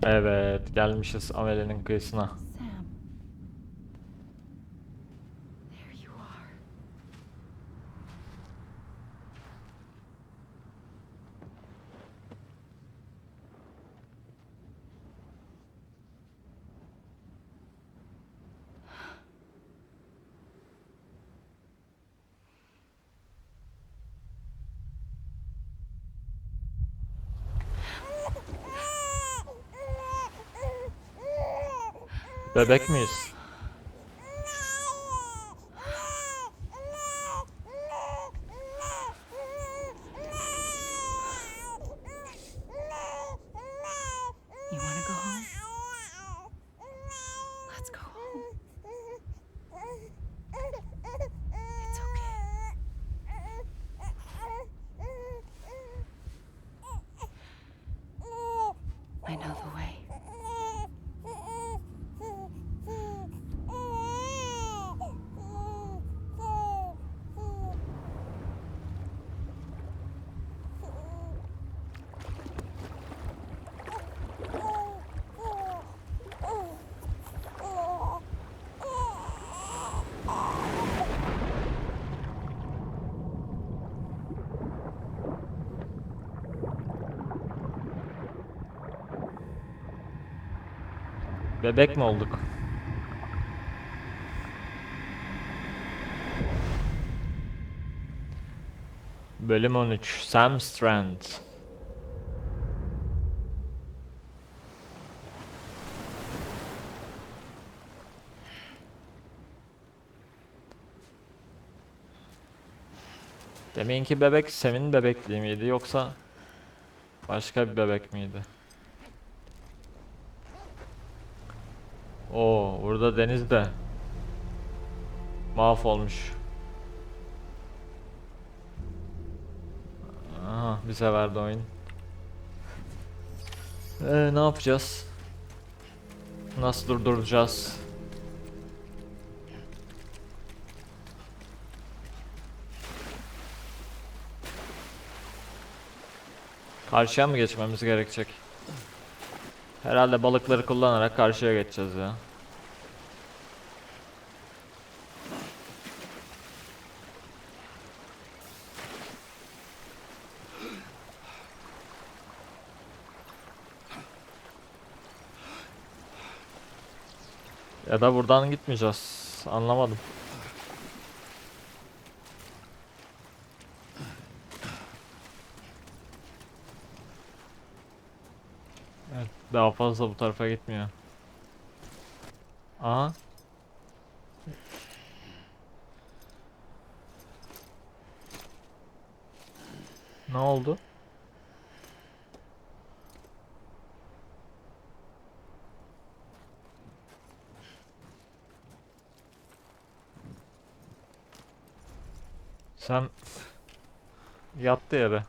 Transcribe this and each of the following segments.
Evet, gelmişiz Ameli'nin kıyısına. Sam, there you are. Bebek miyiz? You want to go home? Let's go home. It's okay. I know the way. Bebek mi olduk? Bölüm 13. Sam Strand. Deminki bebek Sam'in bebekliği miydi yoksa başka bir bebek miydi? Oo, burada deniz de mahvolmuş. Aha, bir seferdi oyun. Ne yapacağız? Nasıl durduracağız? Karşıya mı geçmemiz gerekecek? Herhalde balıkları kullanarak karşıya geçeceğiz ya. Ya da buradan gitmeyeceğiz. Anlamadım. Evet, daha fazla bu tarafa gitmiyor. Aha. Ne oldu? Sen yattı yere.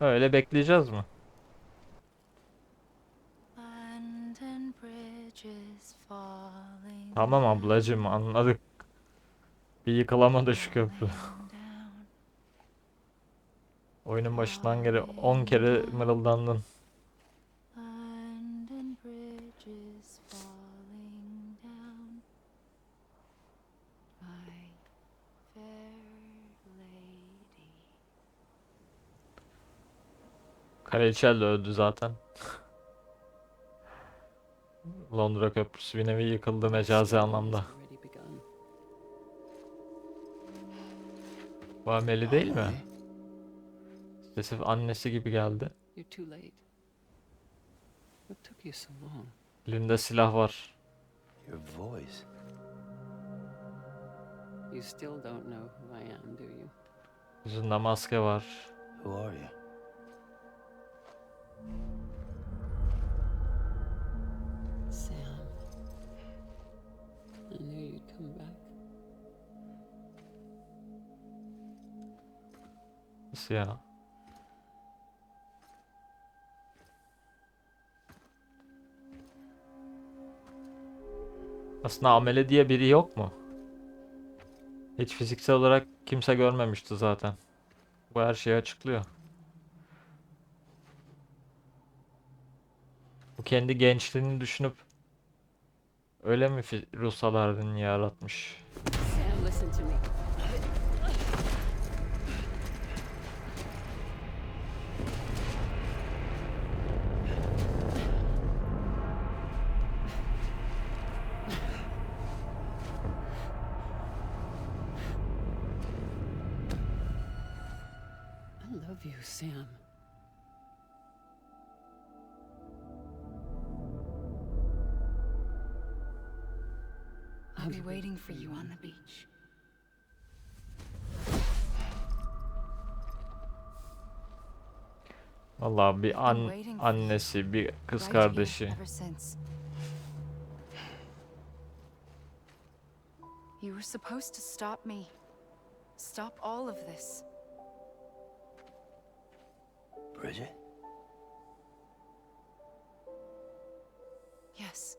Öyle bekleyeceğiz mi? London Bridge is falling Tamam ablacığım, anladık. Bir yıkılamadı şu köprü. down, Oyunun başından geri 10 kere mırıldandın. London Bridge is falling down, my fair lady. Kraliçe de öldü zaten. Londra Köprüsü bir nevi yıkıldı mecazi anlamda. Bu Ameli değil mi? Sesi annesi gibi geldi. You're too late. What took you so long? Elinde silah var. Your voice. You still don't know who I am, do you? Yüzünde maske var. Who are you? Sam. I knew you'd come back. Nasıl ya? Aslında Ameli diye biri yok mu? Hiç fiziksel olarak kimse görmemişti zaten. Bu her şeyi açıklıyor. Bu kendi gençliğini düşünüp öyle mi ruhsalarını yaratmış? Sam, listen to me. I love you, Sam. I'll be waiting for you on the beach. Vallahi bir I've been waiting for you, annesi, bir kız right here, kardeşi. ever since. You were supposed to stop me. Stop all of this. Bridget? Yes.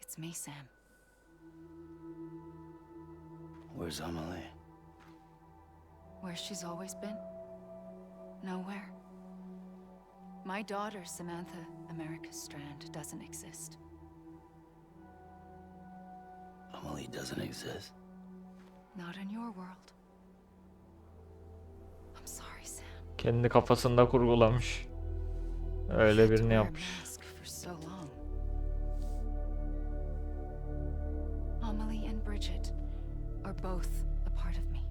It's me, Sam. Where's Emily? Where she's always been? Nowhere. My daughter, Samantha America Strand, doesn't exist. Emily doesn't exist. Not in your world. I'm sorry, Sam. Kendi kafasında kurgulamış. Öyle I had to birini wear a yapmış. mask for so long. Amelie and Bridget are both a part of me.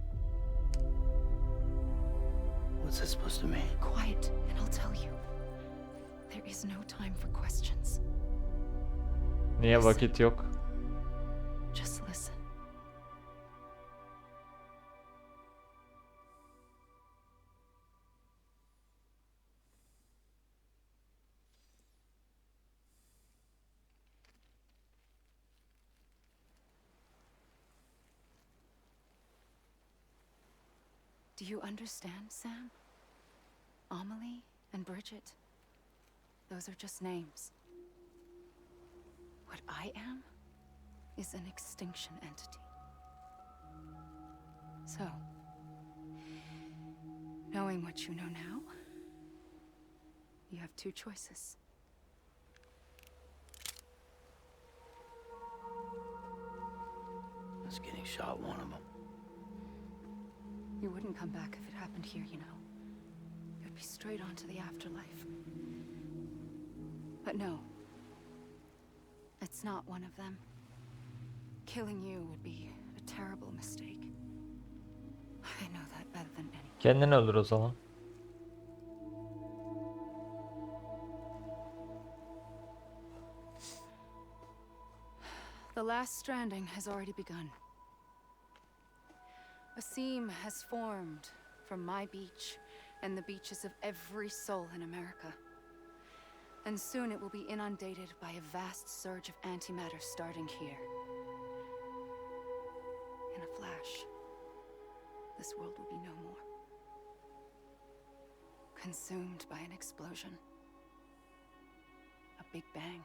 What's that supposed to mean? Quiet, and I'll tell you. There is no time for questions. Niye vakit yok? Just listen. Do you understand, Sam? Amelie and Bridget, those are just names. What I am is an extinction entity. So, knowing what you know now, you have two choices. It's getting shot, one of them. You wouldn't come back if it happened here, you know. You'd be straight on to the afterlife. But no. It's not one of them. Killing you would be a terrible mistake. I know that better than anyone. Kendini öldür o zaman. The last stranding has already begun. A seam has formed from my beach and the beaches of every soul in America. And soon it will be inundated by a vast surge of antimatter starting here. In a flash, this world will be no more. Consumed by an explosion. A big bang.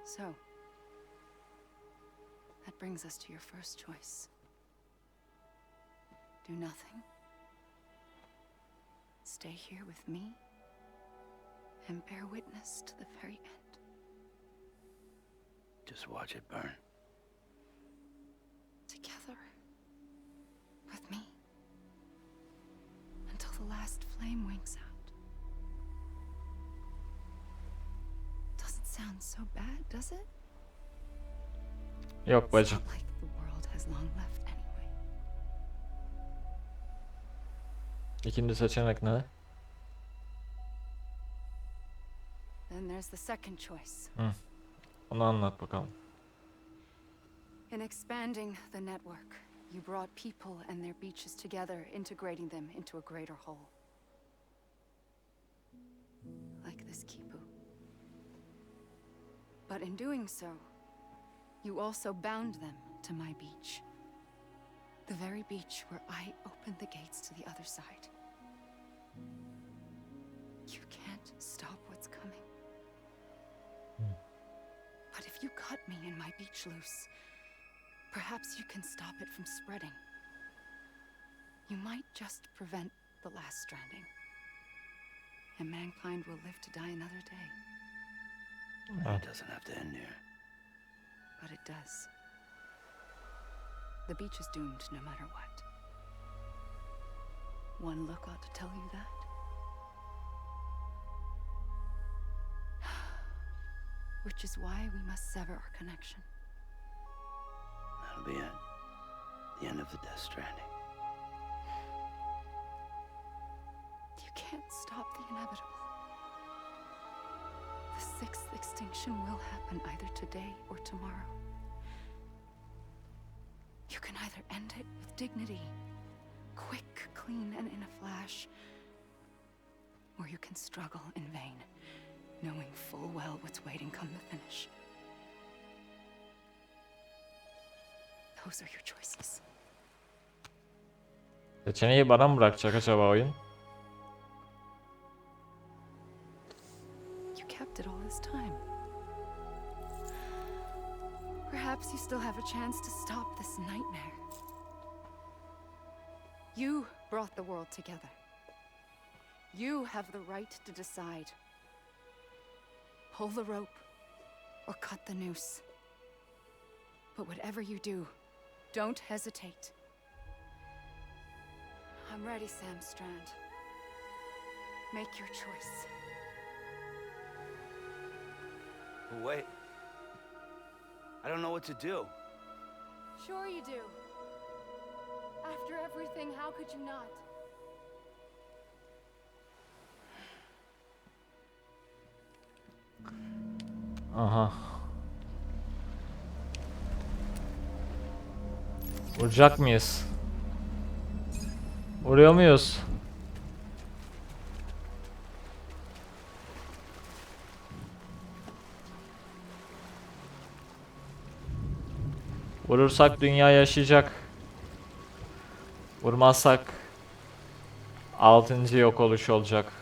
So, that brings us to your first choice. Do nothing. Stay here with me and bear witness to the very end. Just watch it burn. Together with me until the last flame winks out. Doesn't sound so bad, does it? Yok It's bacım. not like the world has long left anyway. İkinci seçenek ne? Then there's the second choice. Onu anlat bakalım. In expanding the network, you brought people and their beaches together, integrating them into a greater whole. Like this Kipu. But in doing so, you also bound them to my beach. The very beach where I opened the gates to the other side. You can't stop what's coming. But if you cut me and my beach loose, perhaps you can stop it from spreading. You might just prevent the last stranding. and mankind will live to die another day. It doesn't have to end here. But it does. The beach is doomed no matter what. One look ought to tell you that. Which is why we must sever our connection. That'll be it. The end of the Death Stranding. You can't stop the inevitable. The sixth extinction will happen either today or tomorrow. You can either end it with dignity, quick, clean, and in a flash, or you can struggle in vain, knowing full well what's waiting come the finish. Those are your choices. Seçeneği bana mı bırakacak acaba oyun? You kept it all this time. Perhaps you still have a chance to stop this nightmare. You brought the world together. You have the right to decide. Pull the rope or cut the noose. But whatever you do, don't hesitate. I'm ready, Sam Strand. Make your choice. Wait. I don't know what to do. Sure you do. After everything, how could you not? Aha. Vuracak mıyız? Vuruyor muyuz? Vurursak dünya yaşayacak. Vurmazsak 6. yok oluş olacak.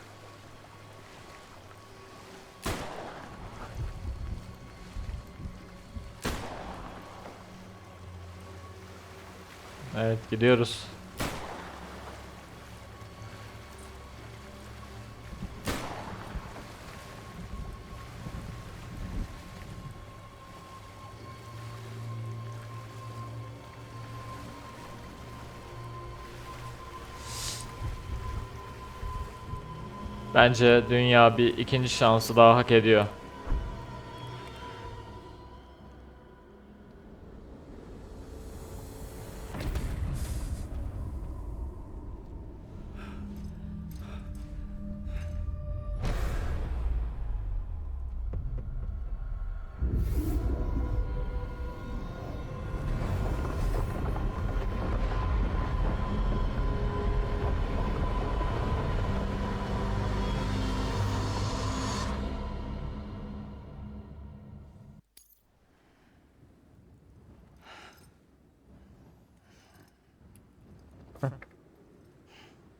Evet, gidiyoruz. Bence dünya bir ikinci şansı daha hak ediyor.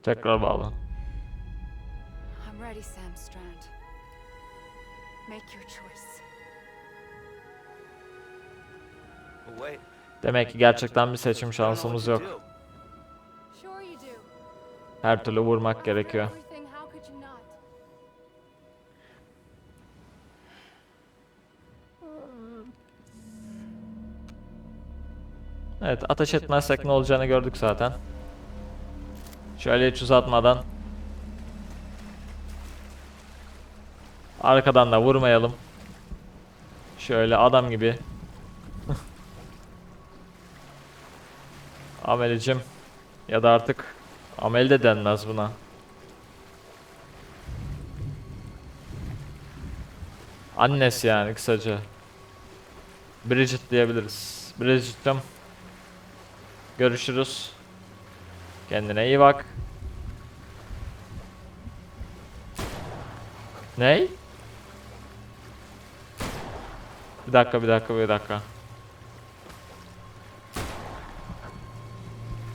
Tekrar bağlan. I'm ready, Sam Strand. Make your choice. Wait. Demek ki gerçekten bir seçim I don't know şansımız what to yok. do. Sure you do. Her türlü vurmak After gerekiyor. everything, how could you not? Evet, ateş etmezsek ne olacağını gördük zaten. Şöyle hiç uzatmadan. Arkadan da vurmayalım. Şöyle adam gibi. Amelicim. Ya da artık amel de denmez buna. Annesi yani kısaca. Bridget diyebiliriz. Bridget'cim. Görüşürüz. Kendine iyi bak. Ney? Bir dakika.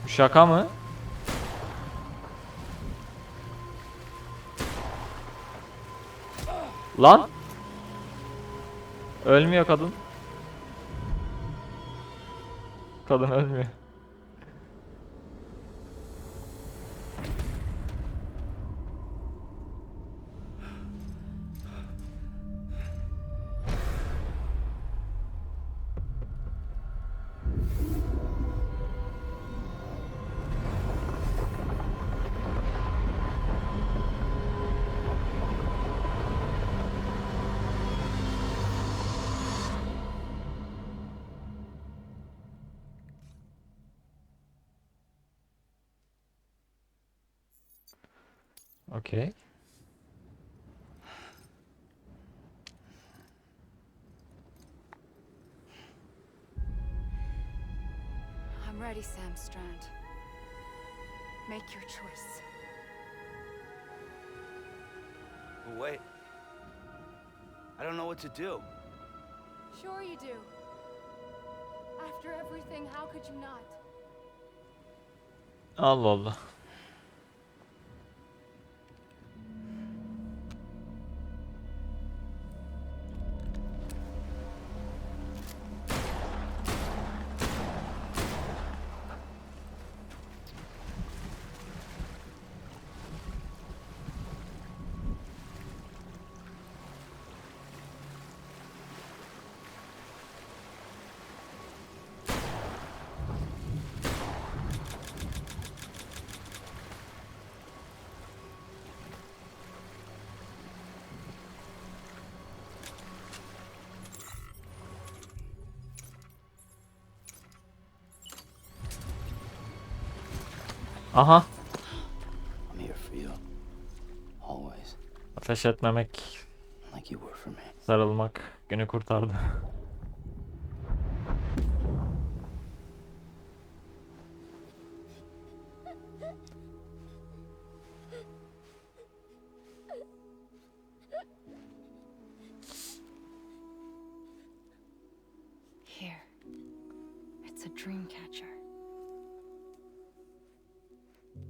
Bu şaka mı? Lan! Ölmüyor kadın. Kadın ölmüyor. Okay. I'm ready, Sam Strand. Make your choice. But wait. I don't know what to do. Sure you do. After everything, how could you not? Allah Allah. Aha. I'm here for you. Always. Ateş etmemek, Like you were for me. sarılmak günü kurtardı. Here. It's a dream catcher.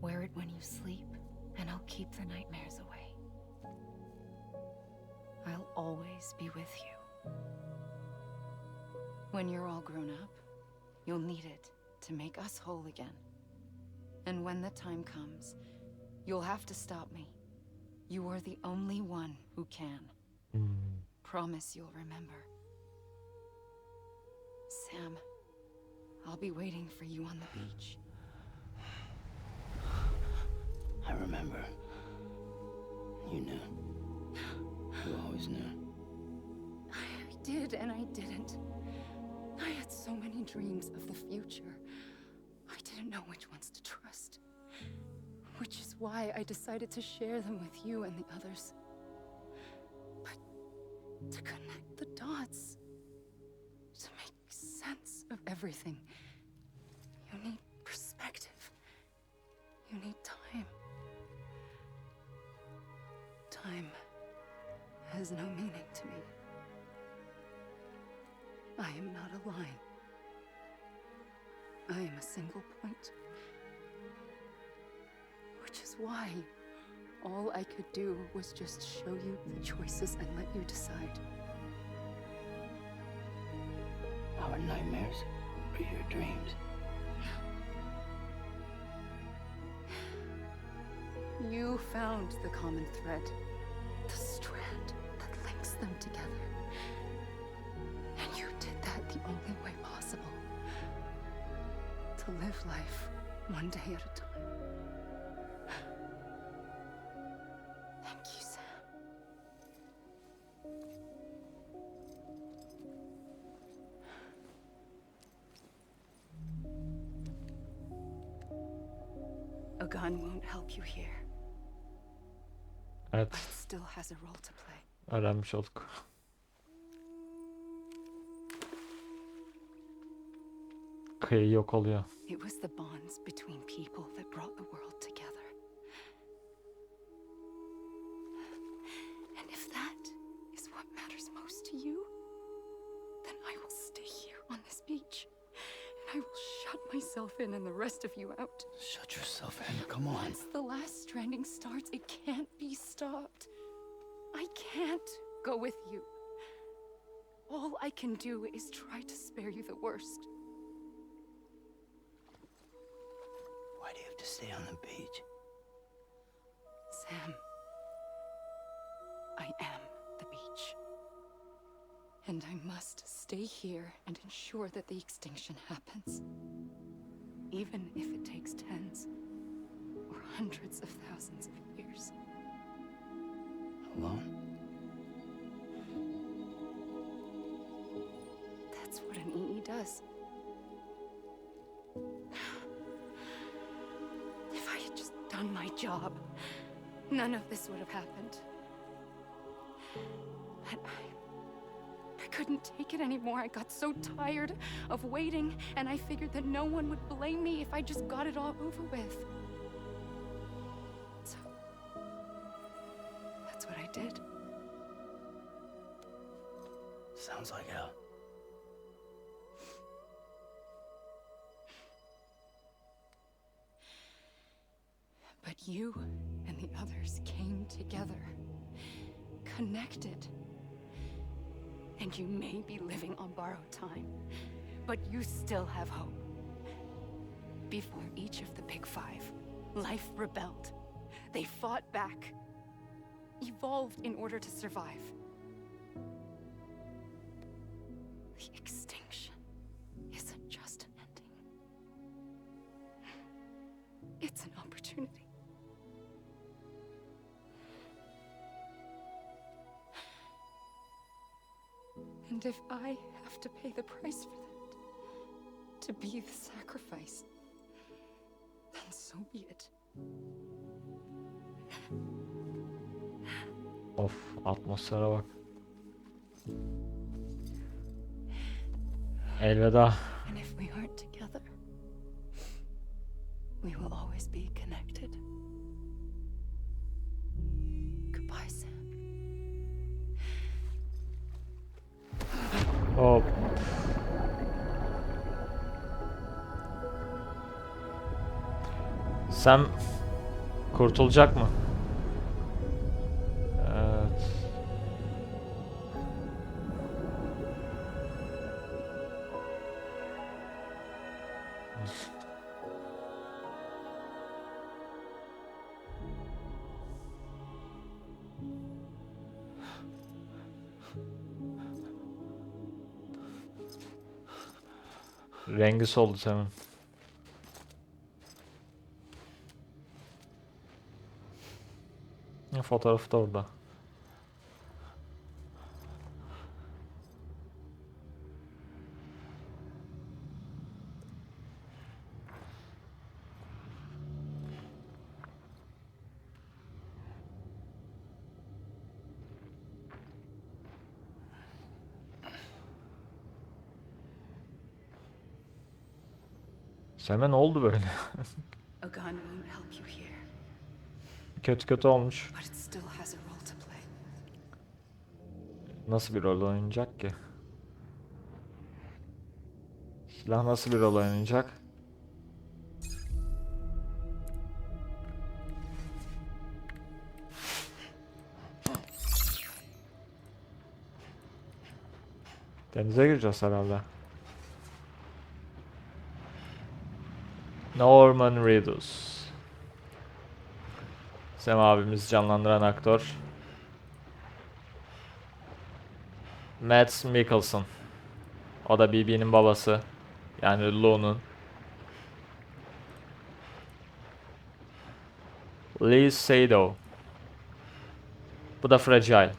Wear it when you sleep, and I'll keep the nightmares away. I'll always be with you. When you're all grown up, you'll need it to make us whole again. And when the time comes, you'll have to stop me. You are the only one who can. Promise you'll remember. Sam, I'll be waiting for you on the beach. I remember. You knew. You always knew. I did and I didn't. I had so many dreams of the future. I didn't know which ones to trust. Which is why I decided to share them with you and the others. But to connect the dots, to make sense of everything, you need perspective. You need time. Time has no meaning to me. I am not a line. I am a single point. Which is why all I could do was just show you the choices and let you decide. Our nightmares are your dreams. You found the common thread, the strand that links them together. And you did that the only way possible. To live life one day at a time. Thank you, Sam. A gun won't help you here. Evet, But it still has a role to play. öğrenmiş olduk. Kıyı yok oluyor. It was the bonds between people that brought the world together. And if that is what matters most to you, then I will stay here on this beach. And I will shut myself in and the rest of you out. Shut yourself in. Come on. Once the last stranding starts, it can't be stopped. I can't go with you. All I can do is try to spare you the worst. Why do you have to stay on the beach? Sam, I am the beach. And I must stay here and ensure that the extinction happens. Even if it takes tens or hundreds of thousands of years. Alone? That's what an EE does. If I had just done my job, none of this would have happened. But I couldn't take it anymore. I got so tired of waiting, and I figured that no one would blame me if I just got it all over with. So that's what I did. Sounds like hell. But you and the others came together, connected. And you may be living on borrowed time, but you still have hope. Before each of the Big Five, life rebelled. They fought back, evolved in order to survive. The extinction isn't just an ending. It's an opportunity. And if I have to pay the price for that, to be the sacrifice, then so be it. Of, atmosfere bak. Elveda. And if we aren't together, we will always be connected. Goodbye, Sam. Hop. Sam kurtulacak mı? Evet. Rengi soldu Sam'ın. Fotoğrafı da orada. Sam'e ne oldu böyle? A gun won't help you here, Kötü olmuş. but it still has a role to play. Nasıl bir rol oynayacak ki? Silah nasıl bir rol oynayacak? Denize gireceğiz herhalde. Norman Reedus. Sam abimiz canlandıran aktör. Mads Mikkelsen. O da BB'nin babası. Yani Lou'nun. Lee Seydow. Bu da Fragile.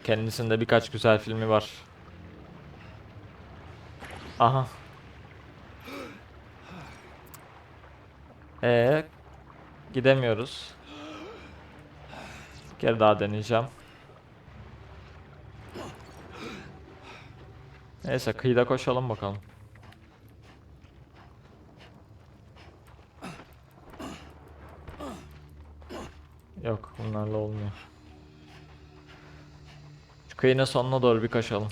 Kendisinde birkaç güzel filmi var. Aha. Gidemiyoruz. Bir kere daha deneyeceğim. Neyse, kıyıda koşalım bakalım. Yok, bunlarla olmuyor. Şu kıyının sonuna doğru bir koşalım.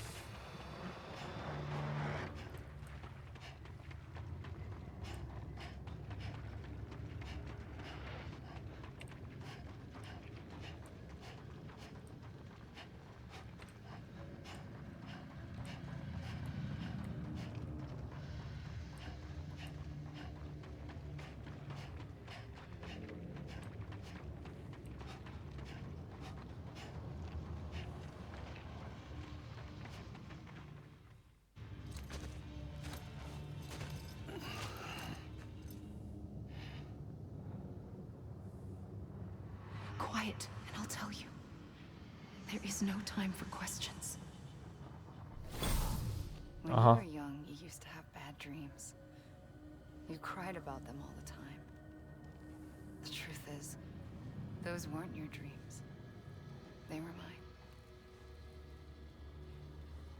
Quiet, and I'll tell you. There is no time for questions. When you were young, you used to have bad dreams. You cried about them all the time. The truth is, those weren't your dreams. They were mine.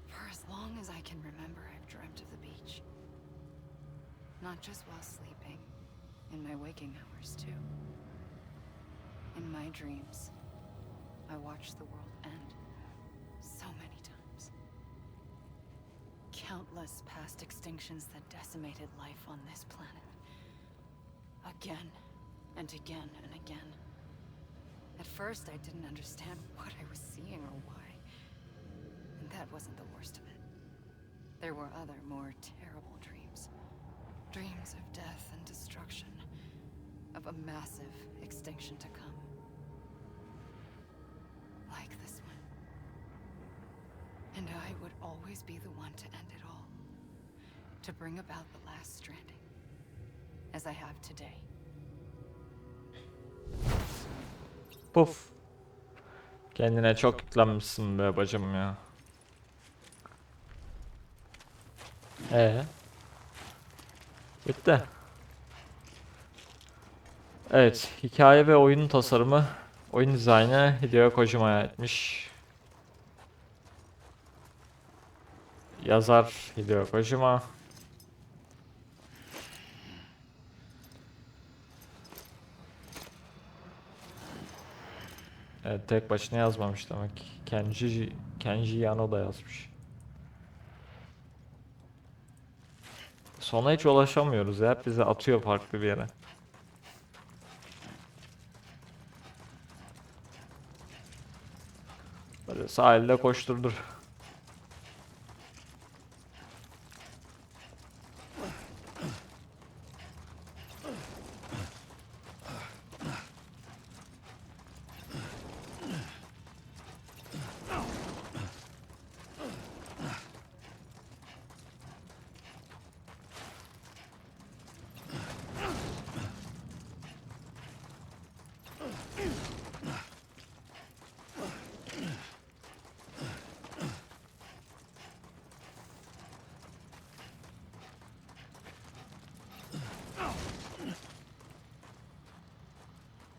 For as long as I can remember, I've dreamt of the beach. Not just while sleeping, in my waking hours too. In my dreams, I watched the world end so many times. Countless past extinctions that decimated life on this planet. Again and again and again. At first, I didn't understand what I was seeing or why. And that wasn't the worst of it. There were other, more terrible dreams. Dreams of death and destruction. Of a massive extinction to come. Like this one. And I would always be the one to end it all. To bring about the last stranding. As I have today. Puf. Kendine çok yüklenmişsin be bacım ya. Bitti. Evet, hikaye ve oyun tasarımı, oyun dizaynı Hideo Kojima'ya aitmiş. Yazar Hideo Kojima. Evet, tek başına yazmamış demek. Kenji Yano da yazmış. Sona hiç ulaşamıyoruz ya. Hep bizi atıyor farklı bir yere. Böyle sahilde koşturdur.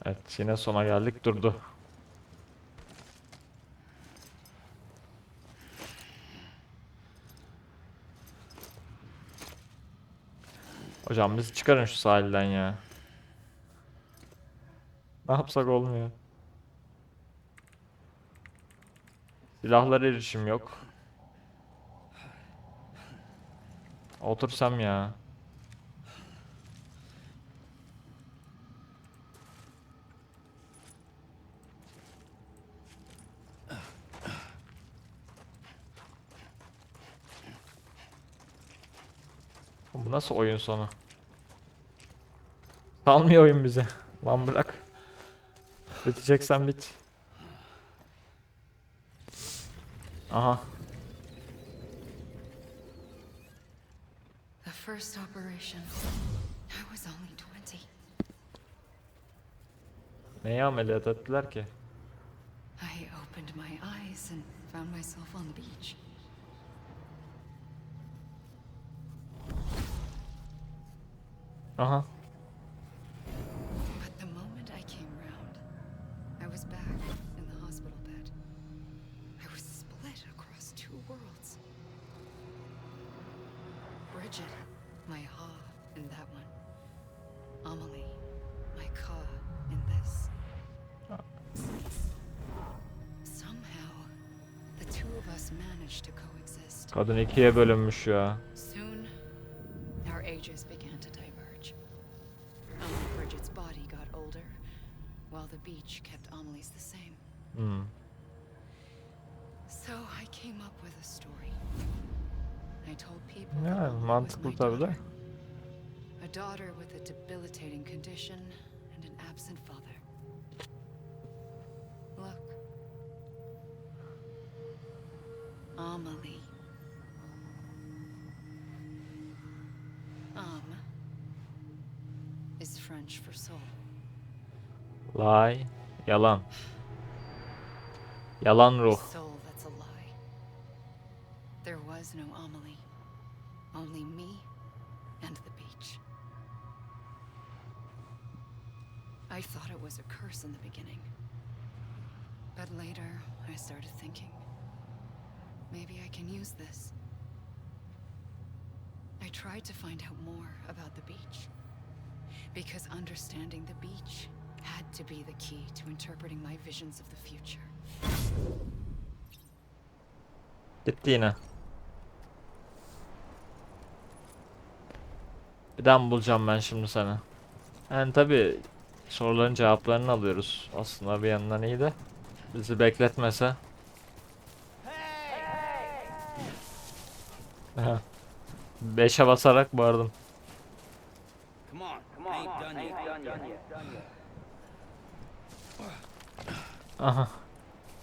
Evet, yine sona geldik, durdu. Hocam bizi çıkarın şu sahilden ya. Ne yapsak olmuyor. Silahlara erişim yok. Otursam ya. Bu nasıl oyun sonu? Salmıyor oyun bize. Lan bırak. Biteceksen bit. Aha. The first operation. I was only 20. Neyi ameliyat ettiler ki? I opened my eyes and found myself on the beach. Aha. But the moment I came round, I was back in the hospital bed. I was split across two worlds. Bridget, my ha in that one. Amelie, my ka in this. Somehow, the two of us managed to coexist. Kadın ikiye bölünmüş ya. Soon, our ages began to diverge. Only Bridget's body got older, while the beach kept Amelie's the same. So I came up with a story. I told people that Ya Amelie was mantıklı my tabii de. daughter. A daughter with a debilitating condition and an absent father. Look. Amelie. Is French for soul. Lie. Yalan. Yalan ruh. Soul that's a lie. There was no Amelie. Only me and the beach. I thought it was a curse in the beginning. But later, I started thinking, maybe I can use this. I tried to find out more about the beach. Because understanding the beach had to be the key to interpreting my visions of the future. Gitti yine. Bir daha mı bulacağım ben şimdi seni? Yani tabi soruların cevaplarını alıyoruz. Aslında bir yandan iyi de. Bizi bekletmese. Aha. 5'e basarak bağırdım. Come on, I ain't done yet. Aha.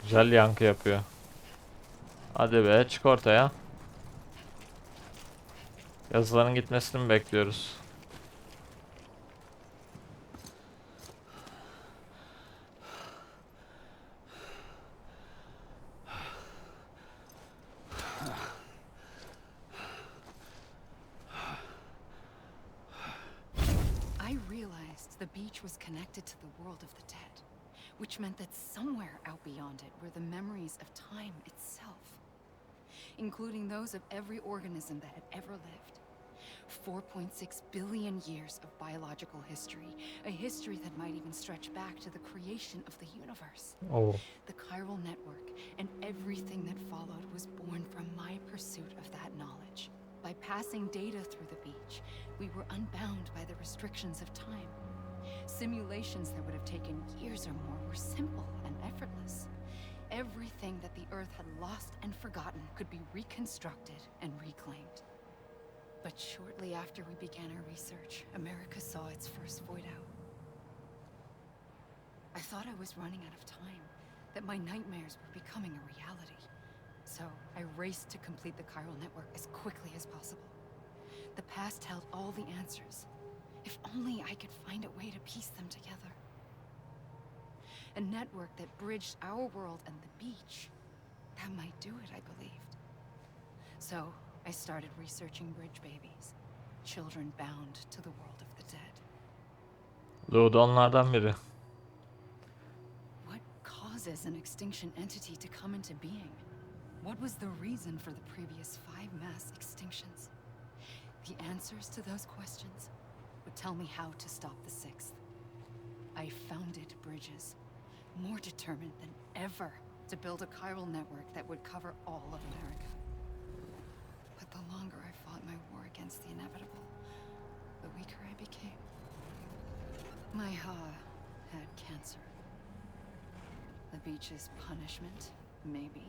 Güzel yankı yapıyor. Hadi be, çık ortaya. Yazıların gitmesini mi bekliyoruz? I realized the beach was connected to the world of the dead, which meant that somewhere out beyond it were the memories of time itself, including those of every organism that had ever lived. 4.6 billion years of biological history, a history that might even stretch back to the creation of the universe. Oo. The chiral network and everything that followed was born from my pursuit of that knowledge. By passing data through the beach, we were unbound by the restrictions of time. Simulations that would have taken years or more were simple and effortless. Everything that the Earth had lost and forgotten could be reconstructed and reclaimed. But shortly after we began our research, America saw its first void out. I thought I was running out of time, that my nightmares were becoming a reality. So I raced to complete the chiral network as quickly as possible. The past held all the answers. If only I could find a way to piece them together. A network that bridged our world and the beach. That might do it, I believed. So I started researching bridge babies, children bound to the world of the dead. Doğdu onlardan biri. What causes an extinction entity to come into being? What was the reason for the previous 5 mass extinctions? The answers to those questions would tell me how to stop the 6th. I founded bridges, more determined than ever to build a chiral network that would cover all of America. But the longer I fought my war against the inevitable, the weaker I became. My Ha had cancer. The beach's punishment, maybe,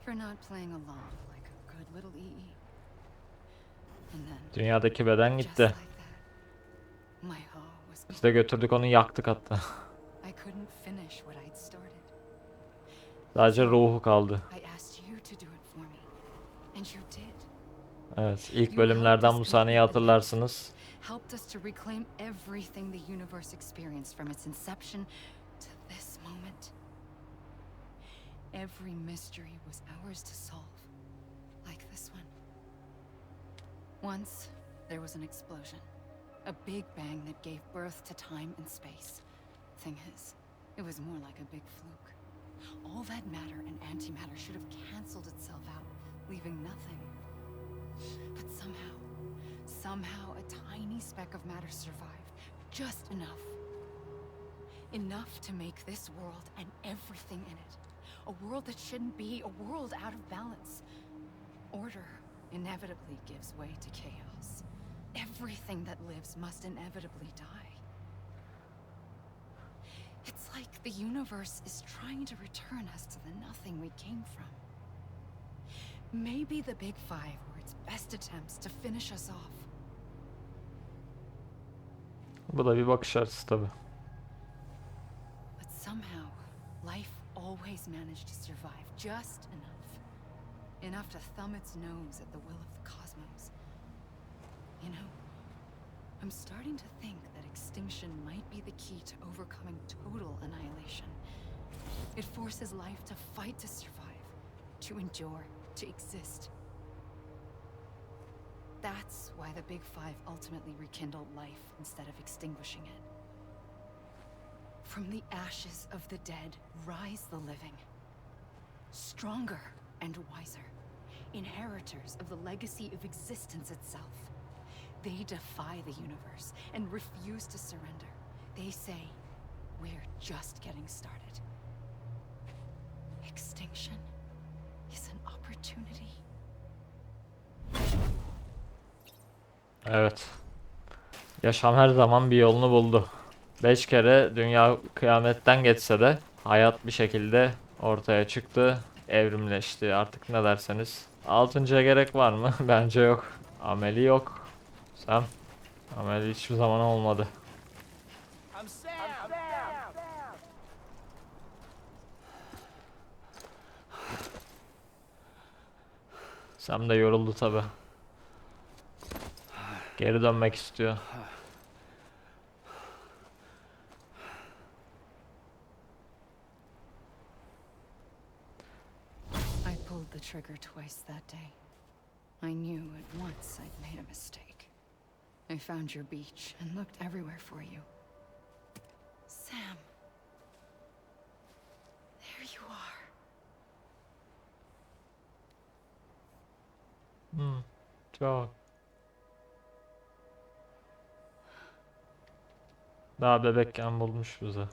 for not playing along like a good little EE. And then, Dünyadaki beden just gitti. like that, my Ha was Biz de götürdük onu, yaktık hatta. I couldn't finish what I'd started. Sadece ruhu kaldı. I asked you to do it for me, and you did. Evet, ilk bölümlerden bu sahneyi hatırlarsınız. Helped us to reclaim everything the universe experienced from its inception to this moment. Every mystery was ours to solve, like this one. Once, there was an explosion. A big bang that gave birth to time and space. Thing is, it was more like a big fluke. All that matter and antimatter should have canceled itself out, leaving nothing. But somehow a tiny speck of matter survived. Just enough. Enough to make this world and everything in it. A world that shouldn't be, a world out of balance. Order inevitably gives way to chaos. Everything that lives must inevitably die. It's like the universe is trying to return us to the nothing we came from. Maybe the Big Five were its best attempts to finish us off. Bu da bir bakış açısı tabii. But somehow, life always managed to survive just enough. Enough to thumb its nose at the will of the cosmos. You know, I'm starting to think that extinction might be the key to overcoming total annihilation. It forces life to fight to survive, to endure, to exist. That's why the Big Five ultimately rekindled life instead of extinguishing it. From the ashes of the dead rise the living, stronger and wiser, inheritors of the legacy of existence itself. They defy the universe and refuse to surrender. They say, we're just getting started. Extinction is an opportunity. Evet. Yaşam her zaman bir yolunu buldu. 5 kere dünya kıyametten geçse de hayat bir şekilde ortaya çıktı, evrimleşti. Artık ne derseniz. 6.'ya gerek var mı? Bence yok. Ameli yok. Sen? Ameli hiçbir zaman olmadı. Sam de yoruldu tabi. Geri dönmek istiyor. I pulled the trigger twice that day. I knew at once I'd made a mistake. I found your beach and looked everywhere for you. Sam. There you are. Çok. Daha bebekken bulmuş bizi.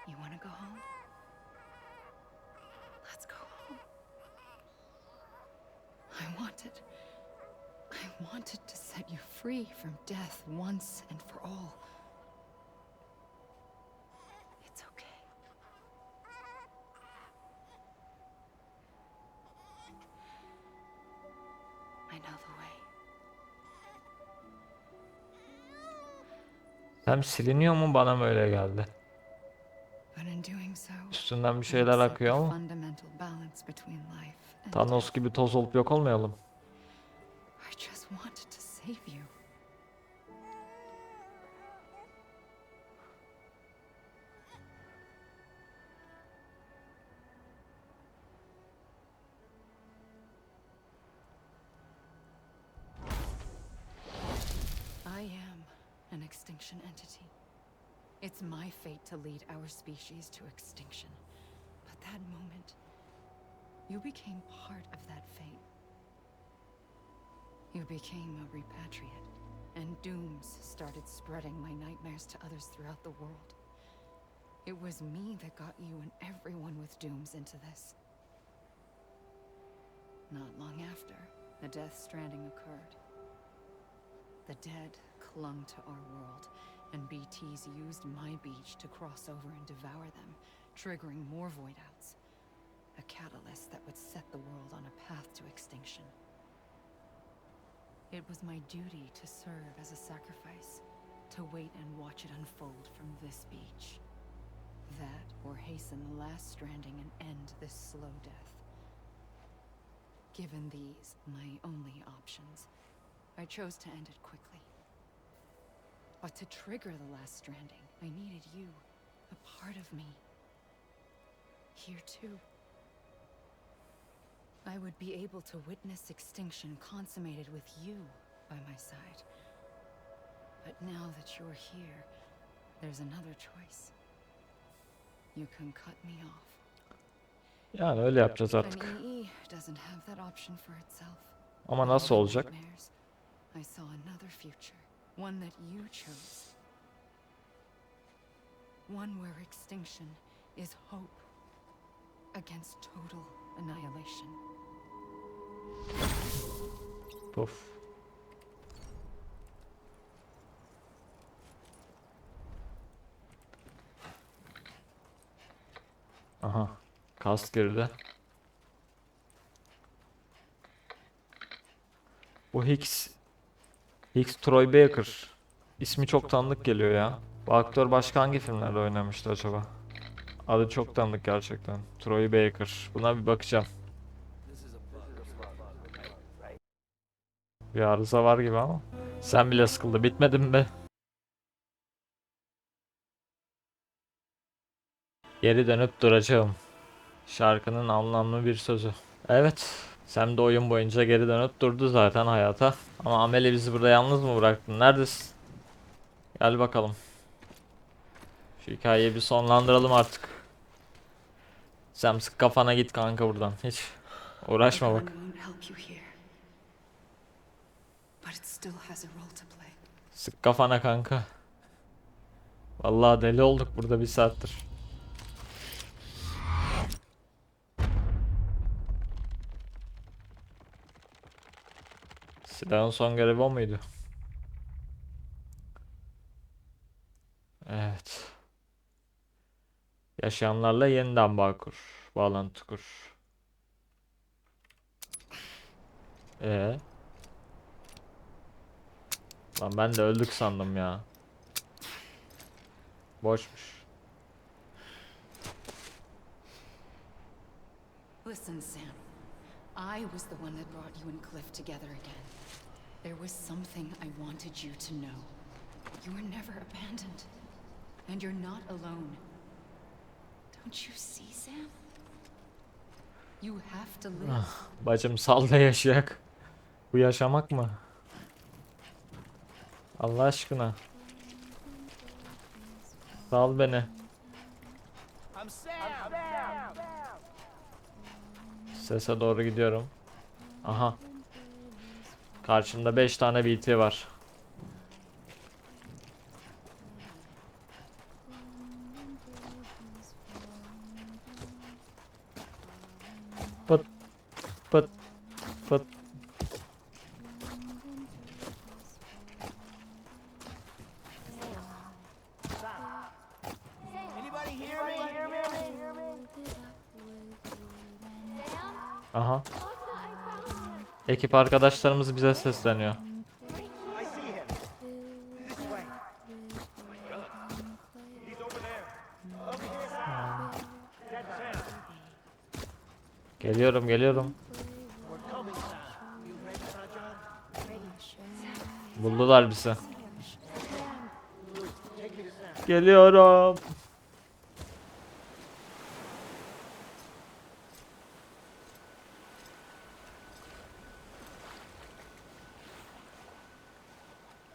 You want to go home? Let's go home. I wanted to set you free from death once and for all. It's okay. I know the way. Hem siliniyor mu, bana mı öyle geldi? But in doing so, Üstünden bir I şeyler accept akıyor the ama fundamental balance between life and Thanos death. gibi toz olup yok olmayalım. I just wanted to save you. I am an extinction entity. It's my fate to lead our species to extinction. But that moment, you became part of that fate. You became a repatriate, and dooms started spreading my nightmares to others throughout the world. It was me that got you and everyone with dooms into this. Not long after, the Death Stranding occurred. The dead clung to our world, and BTs used my beach to cross over and devour them, triggering more void-outs. A catalyst that would set the world on a path to extinction. It was my duty to serve as a sacrifice, to wait and watch it unfold from this beach. That, or hasten the last stranding and end this slow death. Given these, my only options, I chose to end it quickly. But to trigger the last stranding, I needed you, a part of me. Here too. I would be able to witness extinction consummated with you by my side. But now that you're here, there's another choice. You can cut me off. Yani öyle yapacağız An artık. EE doesn't have that option for itself. Ama nasıl olacak? Nightmares, I saw another future, one that you chose. One where extinction is hope against total annihilation. Puf. Aha. Kast girdi. Bu Hicks Troy Baker. İsmi çok tanıdık geliyor ya. Bu aktör başka hangi filmlerde oynamıştı acaba? Adı çok tanıdık gerçekten. Troy Baker. Buna bir bakacağım. Bir arıza var gibi ama. Sen bile sıkıldı. Bitmedin mi? Geri dönüp duracağım. Şarkının anlamlı bir sözü. Evet. Sam de oyun boyunca geri dönüp durdu zaten hayata. Ama Amelie bizi burada yalnız mı bıraktın? Neredesin? Gel bakalım. Şu hikayeyi bir sonlandıralım artık. Sam sık kafana git kanka buradan. Hiç uğraşma bak. Sık kafana kanka. Vallahi deli olduk burada bir saattir. Silahın son görevi o muydu? Evet. Yaşayanlarla yeniden bağ kur. Bağlantı kur. Ee? Lan ben de öldük sandım ya. Boşmuş. Listen, Sam. I was the one that brought you and Cliff together again. There was something I wanted you to know. You were never abandoned. And you're not alone. Don't you see, Sam? You have to live. Bacım sal da yaşayak. Bu yaşamak mı? Allah aşkına. Sal beni. Sese doğru gidiyorum. Aha. Karşımda 5 tane BT var. Pıt pıt pıt. Aha. Ekip arkadaşlarımız bize sesleniyor. Geliyorum, geliyorum. Buldular bizi. Geliyorum.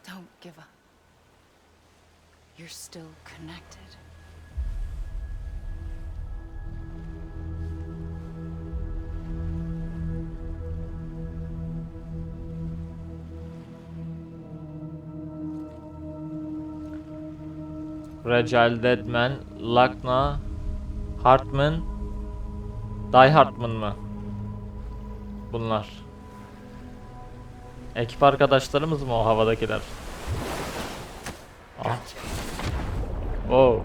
Don't give up. You're still connected. Fragile Deadman, Lakna, Hartman, Die Hartman mı? Bunlar. Ekip arkadaşlarımız mı o havadakiler? Ah. Oh.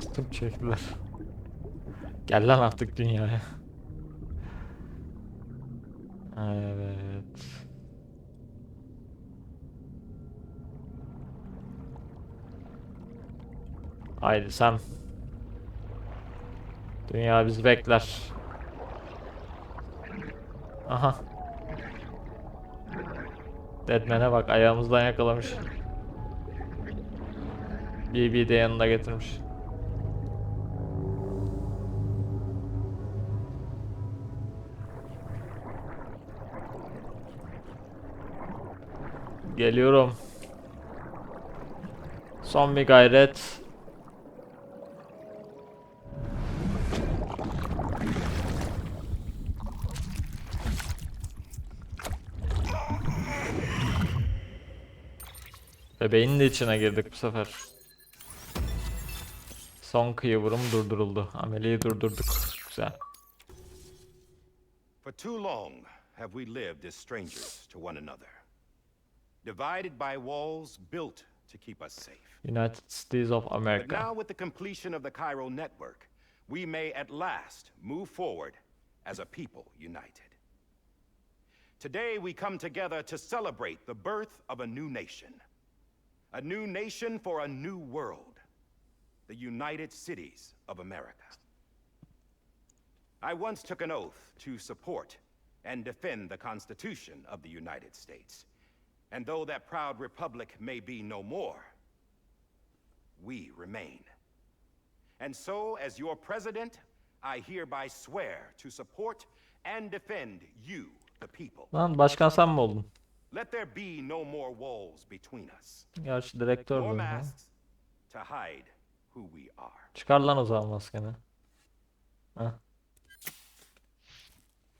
Tutup çektiler. Gel lan artık dünyaya. Evet. Haydi Sam. Dünya bizi bekler. Aha. Deadman'e bak, ayağımızdan yakalamış. BB de yanına getirmiş. Geliyorum. Son bir gayret. Bebeğin de içine girdik bu sefer. Son kıyı vurum durduruldu. Ameliyi durdurduk. Güzel. For too long have we lived as strangers to one another, divided by walls built to keep us safe. United States of But America. now with the completion of the chiral network, we may at last move forward as a people united. Today we come together to celebrate the birth of a new nation, A new nation for a new world. The United Cities of America. I once took an oath to support and defend the Constitution of the United States. And though that proud republic may be no more, we remain. And so, as your president, I hereby swear to support and defend you, the people. Lan başkan sen mi oldun? Let there be no more walls between us. Gerçi direktör Nor bu. Ha? masks to hide who we are. Çıkar lan o zaman maskeni. Heh.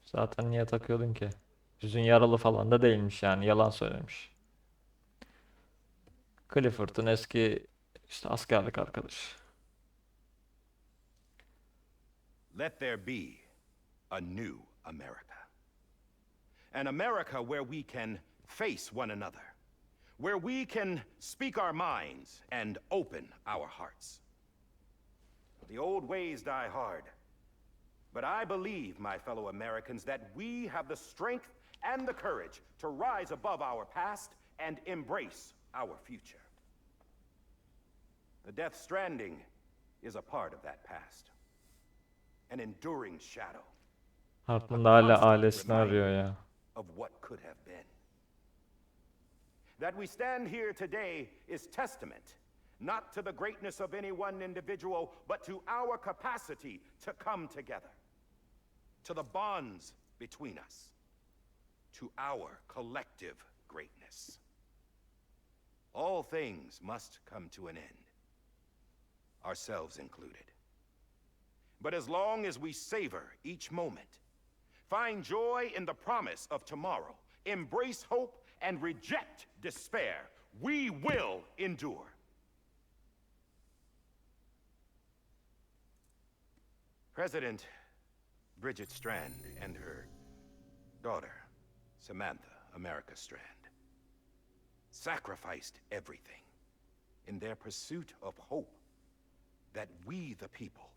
Zaten niye takıyordun ki? Yüzün yaralı falan da değilmiş yani. Yalan söylemiş. Clifford'ın eski işte askerlik arkadaşı. Let there be a new America. An America where we can face one another. Where we can speak our minds and open our hearts. The old ways die hard. But I believe, my fellow Americans, that we have the strength and the courage to rise above our past and embrace our future. The Death Stranding is a part of that past. An enduring shadow. Hartman hala ailesini arıyor ya. Of what could have been. That we stand here today is testament, not to the greatness of any one individual, but to our capacity to come together. To the bonds between us. To our collective greatness. All things must come to an end. Ourselves included. But as long as we savor each moment, find joy in the promise of tomorrow, embrace hope, and reject despair, we will endure. President Bridget Strand and her daughter, Samantha America Strand, sacrificed everything in their pursuit of hope that we, the people,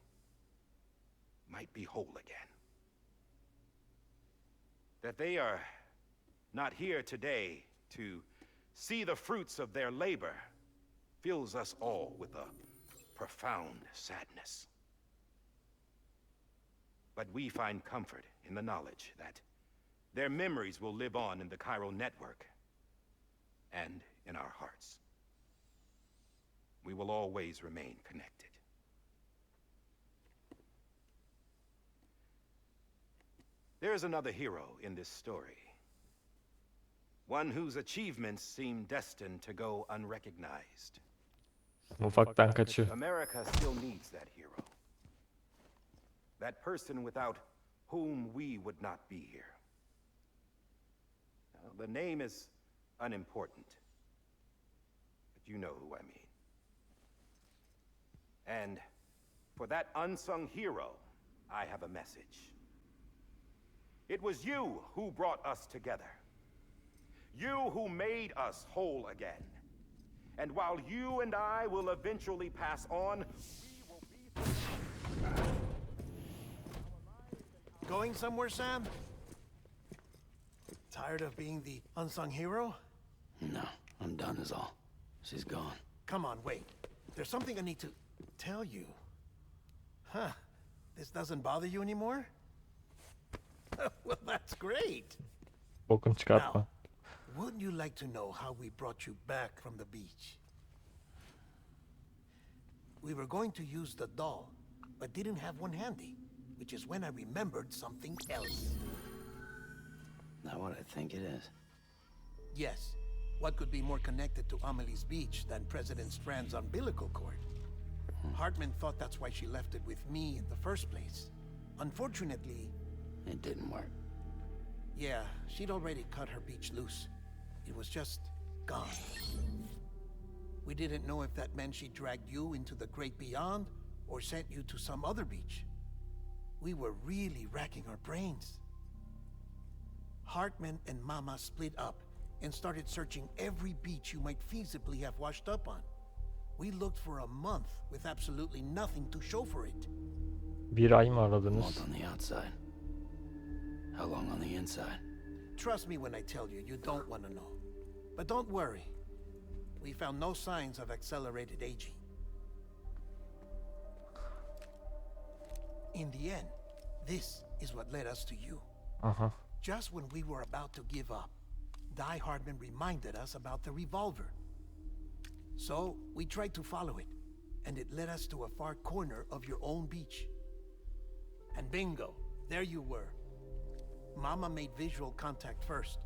might be whole again. That they are not here today to see the fruits of their labor fills us all with a profound sadness. But we find comfort in the knowledge that their memories will live on in the chiral network and in our hearts. We will always remain connected. There is another hero in this story. One whose achievements seem destined to go unrecognized. Ufaktan kaçıyor. America still needs that hero. That person without whom we would not be here. Now, the name is unimportant, but you know who I mean. And for that unsung hero, I have a message. It was you who brought us together. You who made us whole again. And while you and I will eventually pass on, we will be... Going somewhere, Sam? Tired of being the unsung hero? No, I'm done is all. She's gone. Come on, wait. There's something I need to tell you. Huh. This doesn't bother you anymore? Well, that's great. Bokunu çıkartma. Now, wouldn't you like to know how we brought you back from the beach? We were going to use the doll, but didn't have one handy, which is when I remembered something else. Not what I think it is. Yes. What could be more connected to Amelie's beach than President Strand's umbilical cord? Hartman thought that's why she left it with me in the first place. Unfortunately... It didn't work. Yeah, she'd already cut her beach loose. It was just gone. We didn't know if that meant she dragged you into the great beyond or sent you to some other beach. We were really racking our brains. Hartman and Mama split up and started searching every beach you might feasibly have washed up on. We looked for a month with absolutely nothing to show for it. Bir ay mı Month aradınız? on the outside. How long on the inside? Trust me when I tell you, you don't want to know. But don't worry. we found no signs of accelerated aging. In the end, this is what led us to you. Aha. Just when we were about to give up, Die Hardman reminded us about the revolver. So we tried to follow it, and it led us to a far corner of your own beach. And bingo, there you were. Mama made visual contact first.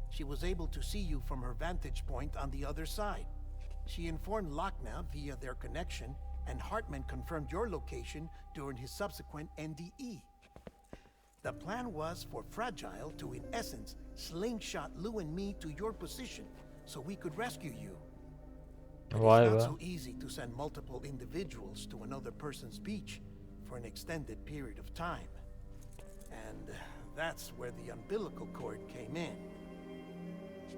She was able to see you from her vantage point on the other side. She informed Lockna via their connection, and Hartman confirmed your location during his subsequent NDE. The plan was for Fragile to, in essence, slingshot Lou and me to your position so we could rescue you. But Vay it's be. not so easy to send multiple individuals to another person's beach for an extended period of time. And that's where the umbilical cord came in.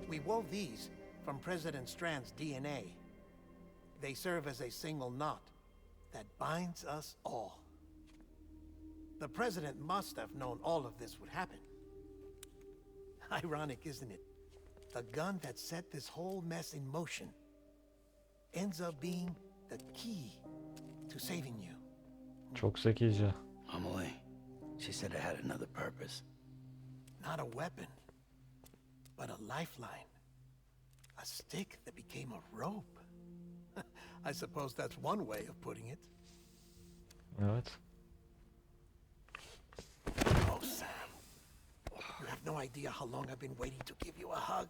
We wove these from President Strand's DNA. They serve as a single knot that binds us all. The President must have known all of this would happen. Ironic, isn't it? The gun that set this whole mess in motion ends up being the key to saving you. Çok zekice. Amelie, she said it had another purpose. Not a weapon, but a lifeline. A stick that became a rope. I suppose that's one way of putting it. Evet. Oh, Sam. You have no idea how long I've been waiting to give you a hug.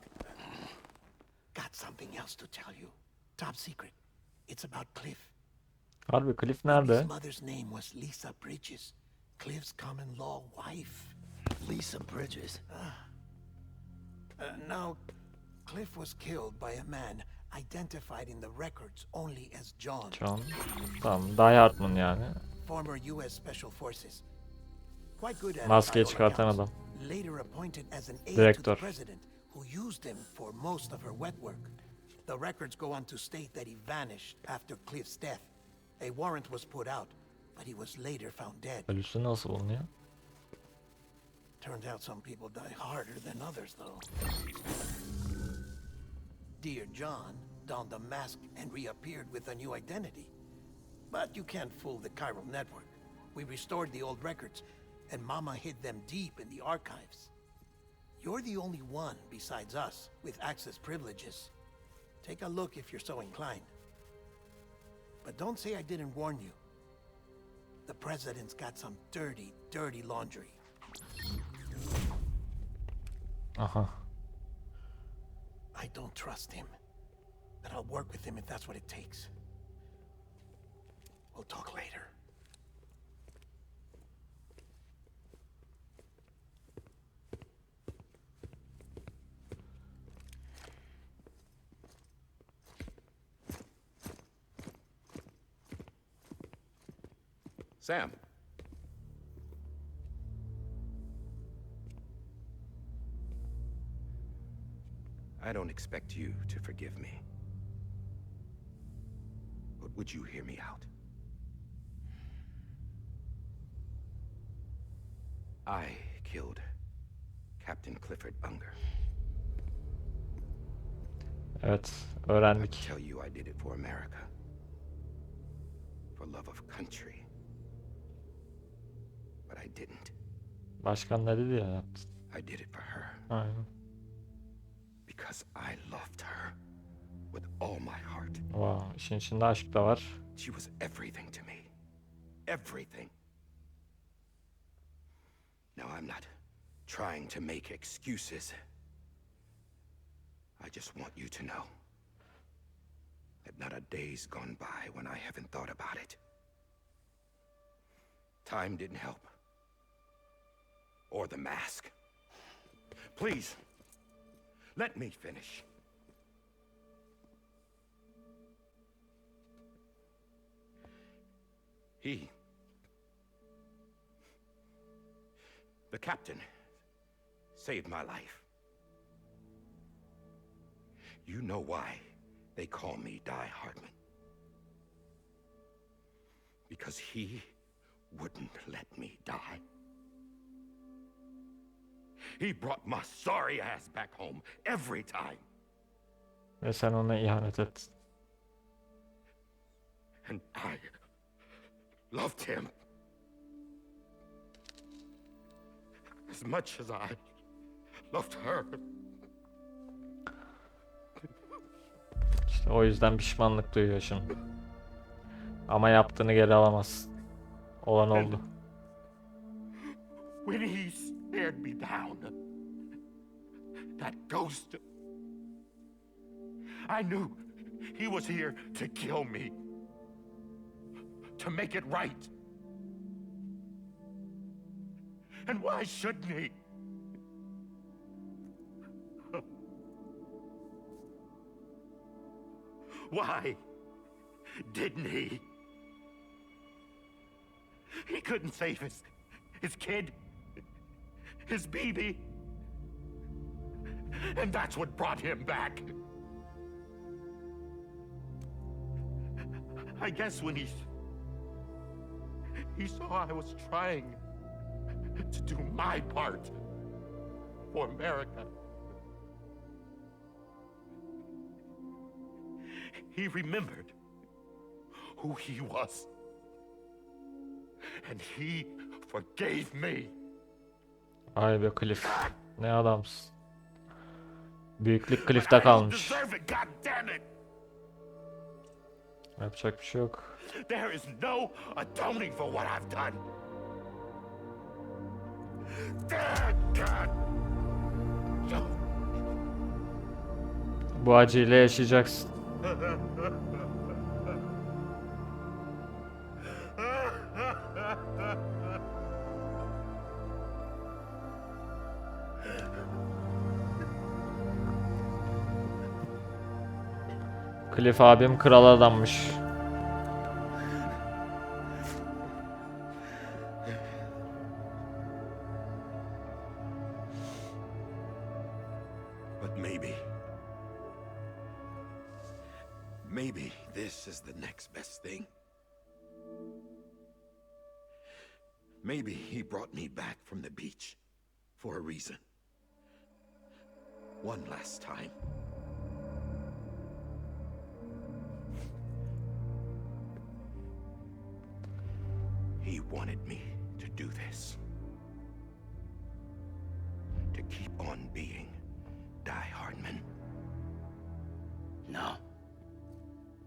Got something else to tell you. Top secret. It's about Cliff. Harbi Cliff His nerede? mother's name was Lisa Bridges, Cliff's common law wife. Lisa Bridges. Now, Cliff was killed by a man identified in the records only as John. John. Tamam. Die Hardman yani. Former U.S. Special Forces. Quite good at it, Maskeyi by all çıkartan accounts. adam. Later appointed as an aide to the Direktör. president, who used him for most of her wet work. The records go on to state that he vanished after Cliff's death. A warrant was put out, but he was later found dead. Ölüsü nasıl bulunuyor? Turns out some people die harder than others, though. Dear John donned a mask and reappeared with a new identity. But you can't fool the chiral network. We restored the old records, and Mama hid them deep in the archives. You're the only one besides us with access privileges. Take a look if you're so inclined. But don't say I didn't warn you. The president's got some dirty, dirty laundry. Aha. I don't trust him, but I'll work with him if that's what it takes. We'll talk later. Sam. I don't expect you to forgive me. But would you hear me out? I killed Captain Clifford Unger. Evet. I Öğrendik. tell you I did it for America. For love of country. But I didn't. Başkan ne dedi ya yaptı. I did it for her. Aynen. Because I loved her with all my heart. Wow. İşin içinde aşk da var. She was everything to me. Everything. Now, I'm not trying to make excuses. I just want you to know that not a day's gone by when I haven't thought about it. Time didn't help. Or the mask. Please, let me finish. The captain saved my life. You know why they call me Die Hardman. Because he wouldn't let me die. He brought my sorry ass back home every time. Ve sen ona ihanet ettin. And I loved him as much as I loved her. İşte o yüzden pişmanlık duyuyor şimdi. Ama yaptığını geri alamaz. Olan oldu. When he stared me down, that ghost, I knew he was here to kill me, to make it right. And why shouldn't he? Why didn't he? He couldn't save his kid, his baby. And that's what brought him back. I guess when he saw I was trying to do my part for America, he remembered who he was. And he forgave me. Ay be Cliff. Ne adamsın. Büyüklük Cliff'te kalmış. Yapacak bir şey yok. There is no atoning for what I've done. Bu acıyla yaşayacaksın. Cliff abim kral adammış. But maybe this is the next best thing. Maybe he brought me back from the beach for a reason. One last time. He wanted me to do this. To keep on being Die Hardman. No.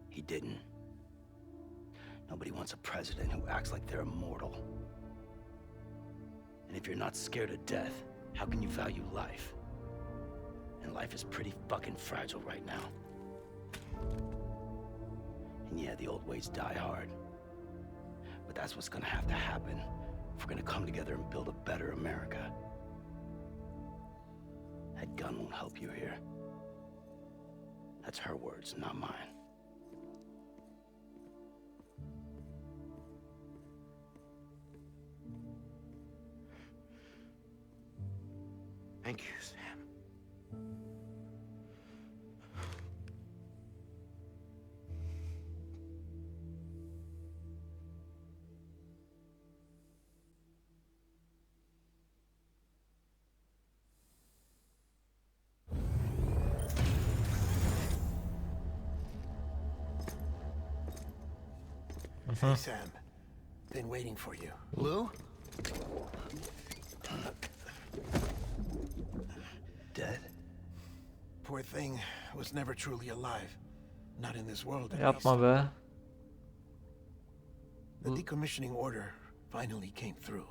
He didn't. Nobody wants a president who acts like they're immortal. And if you're not scared of death, how can you value life? And life is pretty fucking fragile right now. And yeah, the old ways die hard. But that's what's gonna have to happen if we're gonna come together and build a better America. That gun won't help you here. That's her words, not mine. Thank you, Sam. Hey, Sam. Been waiting for you. Lou? Dead? Poor thing was never truly alive. Not in this world, at Yapma least. be. The decommissioning order finally came through.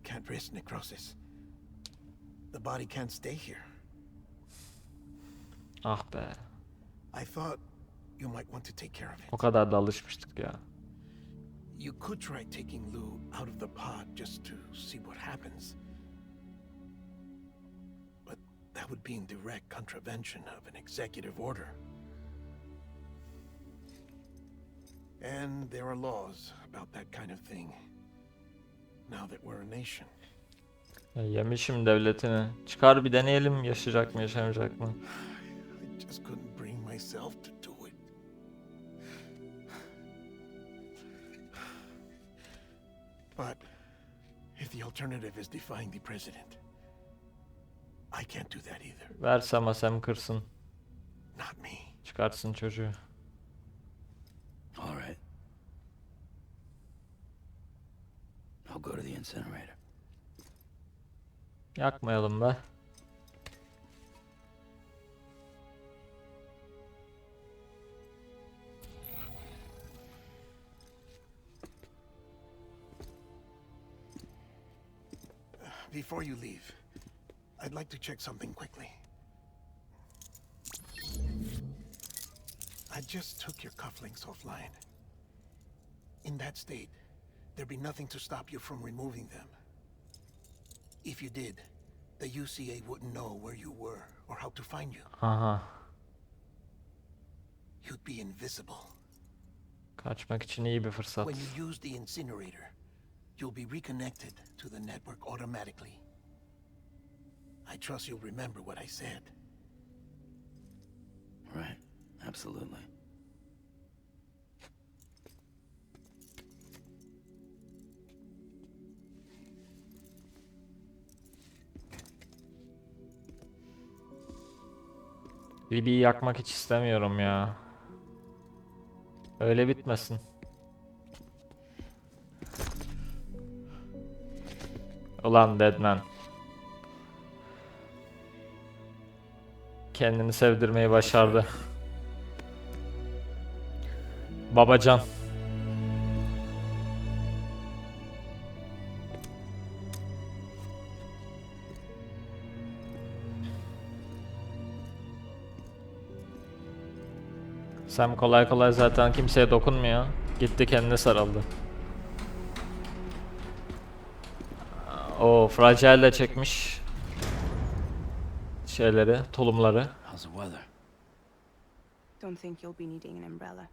Can't risk necrosis. The body can't stay here. Ah be. I thought you might want to take care of O it. kadar da alışmıştık ya. You could try taking Lou out of the pod just to see what happens. But that would be in direct contravention of an executive order. And there are laws about that kind of thing. Now that we're a nation. Ya yemişim devletini. Çıkar bir deneyelim, yaşayacak mı yaşamayacak mı? I just couldn't bring myself to do it. But if the alternative is defying the president, I can't do that either. Versem asem kırsın. not me. Çıkartsın çocuğu. All right. I'll go to the incinerator. Yakmayalım be. Before you leave, I'd like to check something quickly. I just took your cufflinks offline. In that state, there'd be nothing to stop you from removing them. If you did, the UCA wouldn't know where you were or how to find you. Aha. You'd be invisible. Kaçmak için iyi bir fırsat. When you use the incinerator, you'll be reconnected to the network automatically. I trust you'll remember what I said. Right. Absolutely. Bibi'yi yakmak hiç istemiyorum ya. Öyle bitmesin. Ulan Deadman. Kendini sevdirmeyi başardı. Babacan. Sam kolay kolay zaten kimseye dokunmuyor. Gitti kendine sarıldı. O Fragile çekmiş şeyleri, tulumları. How's the weather? Don't think you'll be needing an umbrella.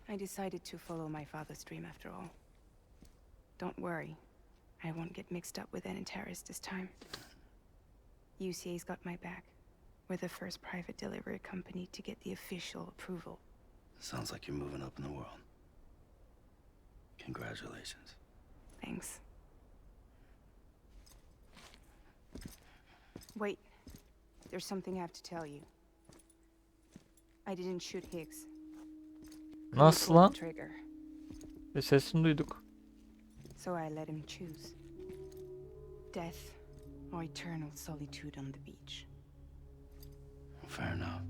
I decided to follow my father's dream after all. Don't worry, I won't get mixed up with any terrorists this time. UCA's got my back. We're the first private delivery company to get the official approval. Sounds like you're moving up in the world. Congratulations. Thanks. Wait, there's something I have to tell you. I didn't shoot Higgs. Nasıl Pulled lan? the trigger, Bir sesini duyduk. so I let him choose. Death or eternal solitude on the beach. Fair enough.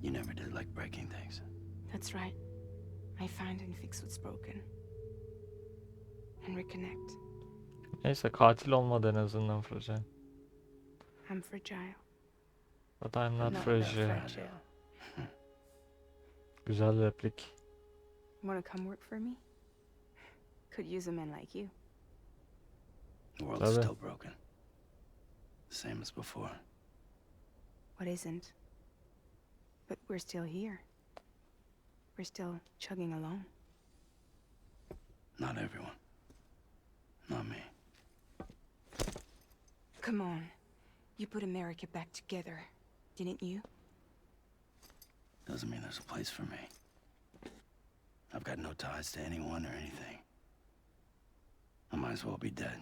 You never did like breaking things. That's right. I find and fix what's broken. And reconnect. Neyse katil olmadı en azından Fragile. I'm fragile. But I'm not Not fragile. fragile. Güzel replik. Wanna come work for me? Could use a man like you. The world's Tabii. still broken. Same as before. What isn't? But we're still here. We're still chugging along. Not everyone. Not me. Come on. You put America back together, didn't you? Doesn't mean there's a place for me. I've got no ties to anyone or anything. I might as well be dead.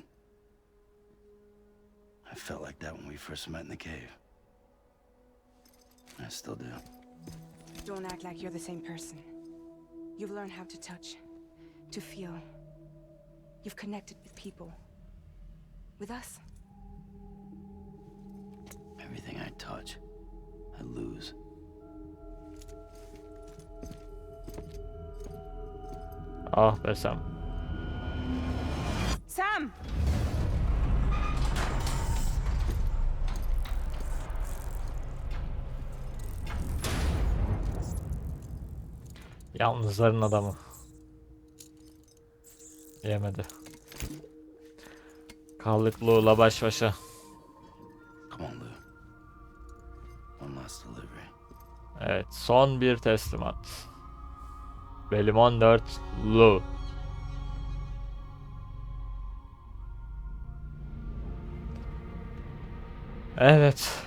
I felt like that when we first met in the cave. I still do. Don't act like you're the same person. You've learned how to touch, to feel. You've connected with people. With us. Everything I touch, I lose. Ah be Sam. Sam! Yalnızların adamı. Yemedi. Kaldık Lou'la baş başa. Come on, Lou. One last delivery. Evet, son bir teslimat. Bölüm 14 Lou. Evet.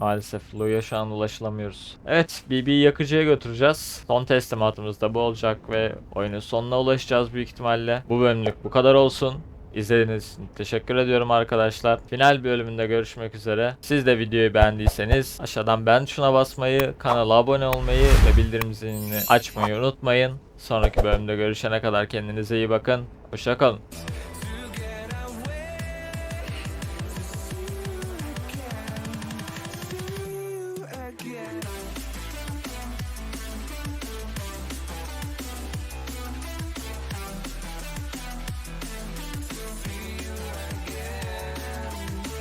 Maalesef Lou'ya şu an ulaşılamıyoruz. Evet, BB'yi yakıcıya götüreceğiz. Son teslimatımız da bu olacak ve oyunun sonuna ulaşacağız büyük ihtimalle. Bu bölümlük bu kadar olsun. İzlediğiniz için teşekkür ediyorum arkadaşlar. Final bölümünde görüşmek üzere. Siz de videoyu beğendiyseniz aşağıdan beğen tuşuna basmayı, kanala abone olmayı ve bildirim zilini açmayı unutmayın. Sonraki bölümde görüşene kadar kendinize iyi bakın. Hoşça kalın.